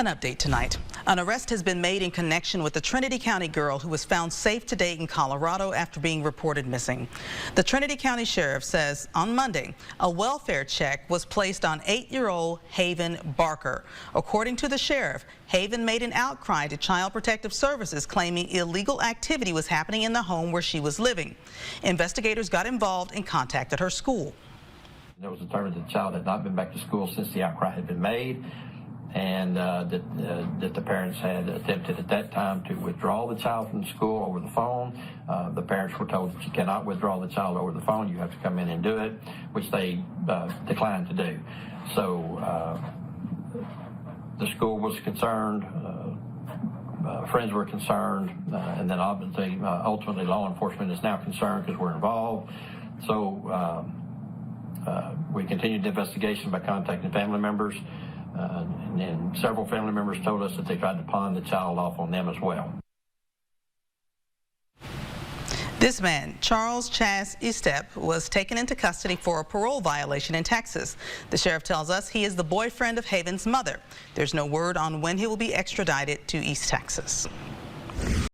An update tonight. An arrest has been made in connection with the Trinity County girl who was found safe today in Colorado after being reported missing. The Trinity County Sheriff says on Monday, a welfare check was placed on 8-year-old Haven Barker. According to the sheriff, Haven made an outcry to Child Protective Services claiming illegal activity was happening in the home where she was living. Investigators got involved and contacted her school. It was determined that the child had not been back to school since the outcry had been made, and that the parents had attempted at that time to withdraw the child from the school over the phone. The parents were told that you cannot withdraw the child over the phone, you have to come in and do it, which they declined to do. So the school was concerned, friends were concerned, and then obviously, ultimately law enforcement is now concerned because we're involved. So we continued the investigation by contacting family members. And several family members told us that they tried to pawn the child off on them as well. This man, Charles Chas Estep, was taken into custody for a parole violation in Texas. The sheriff tells us he is the boyfriend of Haven's mother. There's no word on when he will be extradited to East Texas.